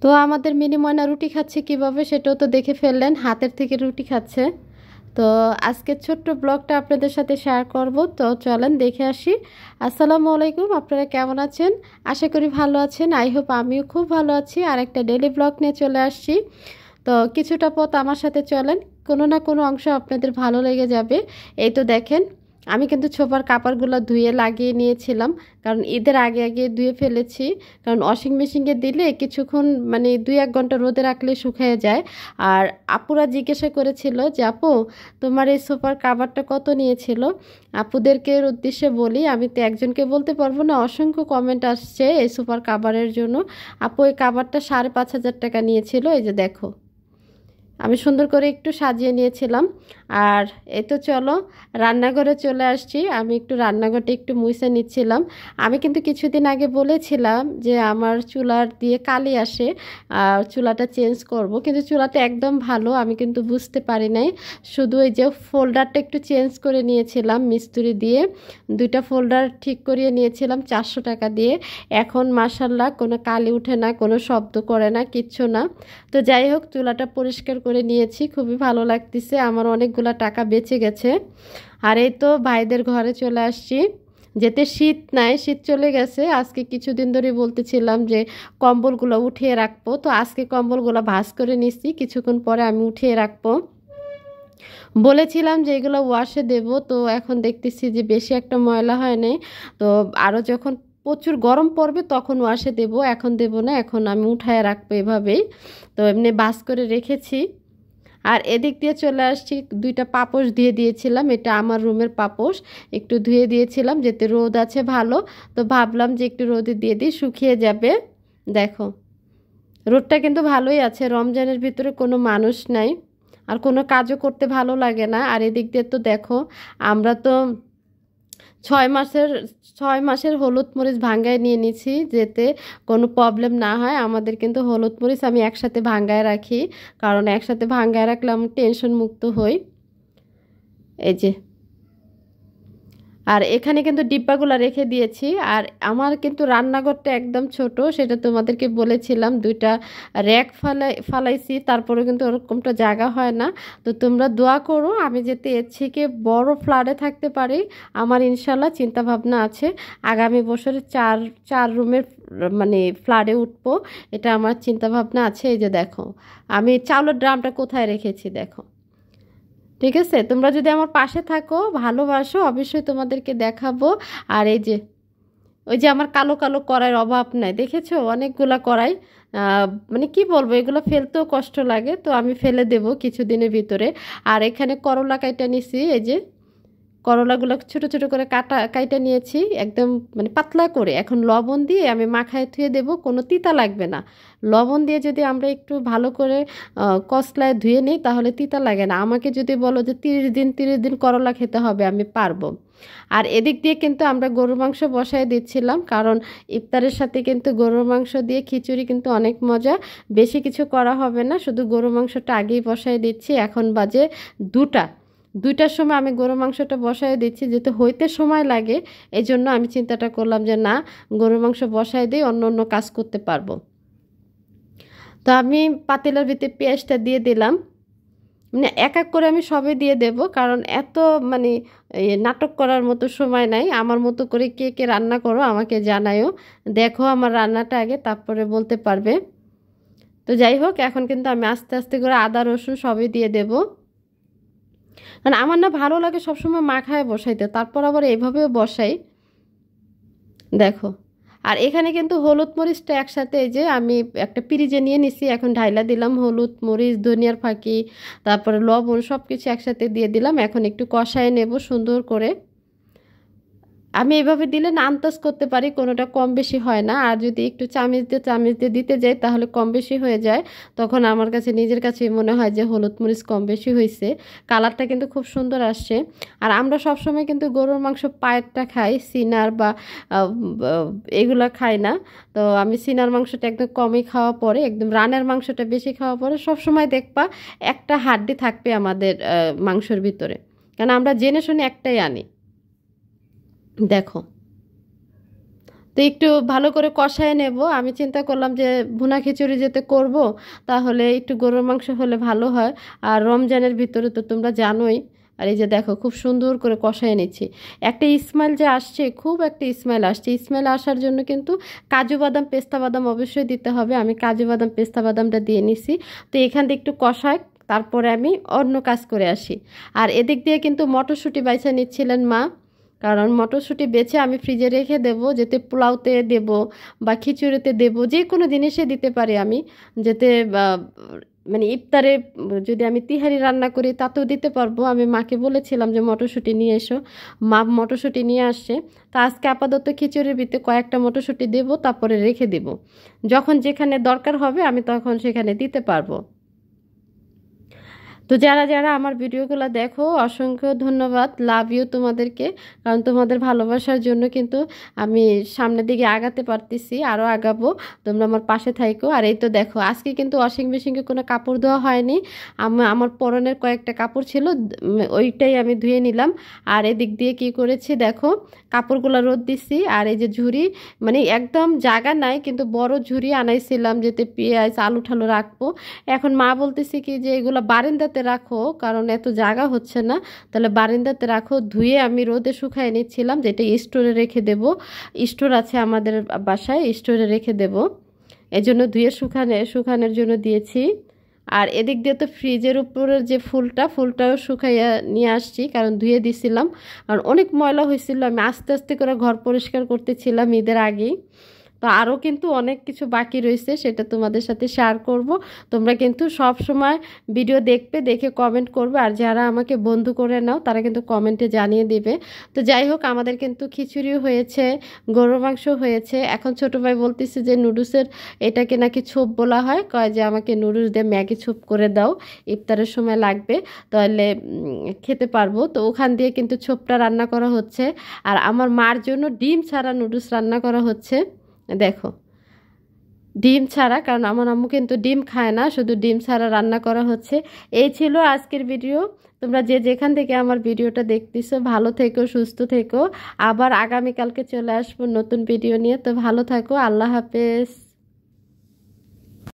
তো আমাদের মিনি ময়না রুটি খাচ্ছে কিভাবে সেটাও তো দেখে ফেললেন, হাতের থেকে রুটি খাচ্ছে। তো আজকে ছোট্ট ব্লগটা আপনাদের সাথে শেয়ার করব, তো চলেন দেখে আসি। আসসালামু আলাইকুম, আপনারা কেমন আছেন? আশা করি ভালো আছেন। আই হোপ আমিও খুব ভালো আছি। আর একটা ডেইলি ব্লগ নিয়ে চলে আসছি। তো কিছুটা পথ আমার সাথে চলেন, কোনো না কোনো অংশ আপনাদের ভালো লেগে যাবে। এই তো দেখেন, আমি কিন্তু ছোপার কাপড়গুলো ধুয়ে লাগিয়ে নিয়েছিলাম, কারণ ঈদের আগে আগে ধুয়ে ফেলেছি। কারণ ওয়াশিং মেশিনে দিলে কিছুক্ষণ মানে 2-1 ঘন্টা রোদে রাখলে শুকিয়ে যায়। আর আপুরা জিজ্ঞাসা করেছিল যে আপু তোমার এই সোফার কাভারটা কত নিয়েছিল। আপুদেরকে উদ্দেশ্যে বলি, আমি তো একজনকে বলতে পারবো না, অসংখ্য কমেন্ট আসছে এই সোফার কাভারের জন্য। আপু এই কাভারটা 5,500 টাকা নিয়েছিল। এই যে দেখো, আমি সুন্দর করে একটু সাজিয়ে নিয়েছিলাম। আর এই তো চলো রান্নাঘরে চলে আসছি। আমি একটু রান্নাঘরটা একটু মুছে নিচ্ছিলাম। আমি কিন্তু কিছুদিন আগে বলেছিলাম যে আমার চুলার দিয়ে কালি আসে, আর চুলাটা চেঞ্জ করব, কিন্তু চুলাটা একদম ভালো, আমি কিন্তু বুঝতে পারি নাই। শুধু এই যে ফোল্ডারটা একটু চেঞ্জ করে নিয়েছিলাম মিস্ত্রি দিয়ে, 2টা ফোল্ডার ঠিক করিয়ে নিয়েছিলাম 400 টাকা দিয়ে। এখন মাশাল্লাহ কোনো কালি উঠে না, কোনো শব্দ করে না, কিচ্ছু না। তো যাই হোক, চুলাটা পরিষ্কার করে নিয়েছি, খুবই ভালো লাগতেছে, আমার অনেকগুলো টাকা বেঁচে গেছে। আর এই তো ভাইদের ঘরে চলে আসছি। যেতে শীত নাই, শীত চলে গেছে। আজকে কিছুদিন ধরে বলতেছিলাম যে কম্বলগুলো উঠিয়ে রাখবো, তো আজকে কম্বলগুলো ভাঁজ করে নিচ্ছি, কিছুক্ষণ পরে আমি উঠিয়ে রাখবো। বলেছিলাম যে এগুলো ওয়াশে দেব, তো এখন দেখতেছি যে বেশি একটা ময়লা হয় নাই। তো আরও যখন প্রচুর গরম পড়বে তখন ওয়াশে দেব, এখন দেব না, এখন আমি উঠায় রাখবো এভাবেই। তো এমনি ভাঁজ করে রেখেছি। আর এদিক দিয়ে চলে আসছি, 2টা পাপোশ দিয়ে দিয়েছিলাম, এটা আমার রুমের পাপোশ, একটু ধুয়ে দিয়েছিলাম যেতে রোদ আছে ভালো। তো ভাবলাম যে একটু রোদে দিয়ে দিই, শুকিয়ে যাবে। দেখো রোদটা কিন্তু ভালোই আছে, রমজানের ভিতরে কোনো মানুষ নাই, আর কোনো কাজও করতে ভালো লাগে না। আর এদিক দিয়ে তো দেখো, আমরা তো 6 মাসের হলুদ মরিচ ভাঙ্গায় নিয়ে নিছি, যেতে কোনো প্রবলেম না হয়। আমাদের কিন্তু হলুদ মরিচ আমি একসাথে ভাঙ্গায় রাখি, কারণ একসাথে ভাঙ্গায় রাখলে আমি টেনশন মুক্ত হই। এই যে, আর এখানে কিন্তু ডিব্বাগুলো রেখে দিয়েছি। আর আমার কিন্তু রান্নাঘরটা একদম ছোট, সেটা তোমাদেরকে বলেছিলাম, 2টা র্যাক ফালাইছি, তারপরে কিন্তু ওরকমটা জায়গা হয় না। তো তোমরা দোয়া করো আমি যাতে এর থেকে বড় ফ্ল্যাটে থাকতে পারি। আমার ইনশাল্লাহ চিন্তা ভাবনা আছে আগামী বছরে 4 রুমের মানে ফ্ল্যাটে উঠবো, এটা আমার চিন্তা ভাবনা আছে। এই যে দেখো, আমি চাউলের ড্রামটা কোথায় রেখেছি দেখো। ঠিক আছে, তোমরা যদি আমার পাশে থাকো, ভালোবাসো, অবশ্যই তোমাদেরকে দেখাবো। আর এই যে, ওই যে আমার কালো কালো কড়াইয়ের অভাব নাই, দেখেছো অনেকগুলা কড়াই। মানে কি বলবো, এগুলো ফেলতেও কষ্ট লাগে, তো আমি ফেলে দেব কিছুদিনের ভিতরে। আর এখানে করলা কাইটা নিছি, এই যে করলাগুলো ছোট ছোট করে কাইটা নিয়েছি, একদম মানে পাতলা করে। এখন লবণ দিয়ে আমি মাখায় ধুয়ে দেব, কোনো তিতা লাগবে না। লবণ দিয়ে যদি আমরা একটু ভালো করে কষলায় ধুয়ে নিই তাহলে তিতা লাগে না। আমাকে যদি বলো যে 30 দিন করলা খেতে হবে, আমি পারবো। আর এদিক দিয়ে কিন্তু আমরা গরুর মাংস বসায় দিচ্ছিলাম, কারণ ইফতারের সাথে কিন্তু গরুর মাংস দিয়ে খিচুড়ি কিন্তু অনেক মজা। বেশি কিছু করা হবে না, শুধু গরুর মাংসটা আগেই বসায় দিচ্ছি। এখন বাজে 2টার সময় আমি গরু মাংসটা বসায় দিচ্ছি, যেহেতু হইতে সময় লাগে, এই জন্য আমি চিন্তাটা করলাম যে না, গরু মাংস বসায় দিই, অন্য অন্য কাজ করতে পারবো। তো আমি পাতিলার ভিতরে পেঁয়াজটা দিয়ে দিলাম, মানে এক এক করে আমি সবই দিয়ে দেব, কারণ এত মানে নাটক করার মতো সময় নাই। আমার মতো করে কে কে রান্না করো আমাকে জানায়ও, দেখো আমার রান্নাটা আগে, তারপরে বলতে পারবে। তো যাই হোক, এখন কিন্তু আমি আস্তে আস্তে করে আদা রসুন সবই দিয়ে দেবো। মানে আমার না ভালো লাগে সবসময় মাখায় বসাইতে, তারপর আবার এইভাবেও বসাই, দেখো। আর এখানে কিন্তু হলুদ মরিচটা একসাথে, এই যে আমি একটা পিরিজে নিয়ে নিছি, এখন ঢাইলা দিলাম হলুদ মরিচ, ধনিয়ার ফাঁকি, তারপরে লবণ, সব কিছু একসাথে দিয়ে দিলাম। এখন একটু কষায় নেব সুন্দর করে। আমি এভাবে দিলে না আন্দাজ করতে পারি, কোনোটা কম বেশি হয় না। আর যদি একটু চামিচ দিয়ে দিতে যাই তাহলে কম বেশি হয়ে যায়, তখন আমার কাছে নিজের কাছে মনে হয় যে হলুদ মরিচ কম বেশি হয়েছে। কালারটা কিন্তু খুব সুন্দর আসছে। আর আমরা সবসময় কিন্তু গরুর মাংস পায়েরটা খাই, সিনার বা এগুলা খাই না। তো আমি সিনার মাংসটা একদম কমই খাওয়া পরে, একদম রানের মাংসটা বেশি খাওয়া পরে। সবসময় দেখবা একটা হাড্ডি থাকবে আমাদের মাংসের ভিতরে, কারণ আমরা জেনে শুনে একটাই আনি, দেখো। তো তো একটু ভালো করে কষায় নেব। আমি চিন্তা করলাম যে ভুনা খিচুড়ি যেতে করব, তাহলে একটু গরুর মাংস হলে ভালো হয়। আর রমজানের ভিতরে তো তোমরা জানোই। আর এই যে দেখো খুব সুন্দর করে কষায় নিচ্ছি। একটা স্মেল যে আসছে, খুব একটা স্মেল আসছে। স্মেল আসার জন্য কিন্তু কাজু বাদাম পেস্তা বাদাম অবশ্যই দিতে হবে। আমি কাজু বাদাম পেস্তা বাদামটা দিয়ে নিছি। তো এখান থেকে একটু কষায় তারপরে আমি অন্য কাজ করে আসি। আর এদিক দিয়ে কিন্তু মটরশুঁটি বাইছা নিচ্ছিলেন মা, কারণ মটরশুঁটি বেছে আমি ফ্রিজে রেখে দেব, যাতে পোলাওতে দেব বা খিচুড়িতে দেব, যে কোনো জিনিসে দিতে পারি আমি, যাতে মানে ইফতারে যদি আমি তিহারি রান্না করি তাতেও দিতে পারবো। আমি মাকে বলেছিলাম যে মটরশুঁটি নিয়ে এসো, মা মটরশুঁটি নিয়ে আসছে। তা আজকে আপাতত খিচুড়ির ভিতরে কয়েকটা মটরশুঁটি দেবো, তারপরে রেখে দেব, যখন যেখানে দরকার হবে আমি তখন সেখানে দিতে পারবো। তো যারা যারা আমার ভিডিওগুলো দেখো অসংখ্য ধন্যবাদ, লাভ ইউ তোমাদেরকে। কারণ তোমাদের ভালোবাসার জন্য কিন্তু আমি সামনের দিকে আগাতে পারতেছি, আরও আগাবো। তোমরা আমার পাশে থাইকো। আর এই তো দেখো আজকে কিন্তু ওয়াশিং মেশিনে কোনো কাপড় ধোয়া হয়নি। আমার পরনের কয়েকটা কাপড় ছিল, ওইটাই আমি ধুয়ে নিলাম। আর এদিক দিয়ে কি করেছি দেখো, কাপড়গুলো রোদ দিছি। আর এই যে ঝুড়ি, মানে একদম জায়গা নাই কিন্তু বড় ঝুড়ি আনাইছিলাম, যেতে পেঁয়াজ আলু ঠালু রাখবো। এখন মা বলতেছি কি যে এগুলো বারান্দাতে রাখো, কারণ এত জায়গা হচ্ছে না, তাহলে বারান্দাতে রাখো। ধুয়ে আমি রোদে শুকায় নিচ্ছিলাম, যেটা স্টোরে রেখে দেব। স্টোর আছে আমাদের বাসায়, স্টোরে রেখে দেব, এজন্য ধুয়ে শুকানোর জন্য দিয়েছি। আর এদিক দিয়ে তো ফ্রিজের উপরের যে ফুলটাও শুকাইয়া নিয়ে আসছি, কারণ ধুয়ে দিছিলাম। কারণ অনেক ময়লা হয়েছিল, আমি আস্তে আস্তে করে ঘর পরিষ্কার করতেছিলাম ঈদের আগেই। তো আরও কিন্তু অনেক কিছু বাকি রয়েছে, সেটা তোমাদের সাথে শেয়ার করব। তোমরা কিন্তু সব সময় ভিডিও দেখবে, দেখে কমেন্ট করবে। আর যারা আমাকে বন্ধু করে নাও তারা কিন্তু কমেন্টে জানিয়ে দিবে। তো যাই হোক, আমাদের কিন্তু খিচুড়িও হয়েছে, গরুর মাংস হয়েছে। এখন ছোটো ভাই বলতেছে যে নুডলসের এটাকে নাকি ছোপ বলা হয়, কয় যে আমাকে নুডলস দিয়ে ম্যাগি ছোপ করে দাও, ইফতারের সময় লাগবে, তাহলে খেতে পারবো। তো ওখান দিয়ে কিন্তু ছোপটা রান্না করা হচ্ছে। আর আমার মার জন্য ডিম ছাড়া নুডলস রান্না করা হচ্ছে। দেখো ডিম ছাড়া, কারণ আমার আম্মু কিন্তু ডিম খায় না, শুধু ডিম ছাড়া রান্না করা হচ্ছে। এই ছিল আজকের ভিডিও। তোমরা যে যেখান থেকে আমার ভিডিওটা দেখতেছো ভালো থেকো, সুস্থ থেকো। আবার আগামীকালকে চলে আসবো নতুন ভিডিও নিয়ে। তো ভালো থাকো, আল্লাহ হাফেজ।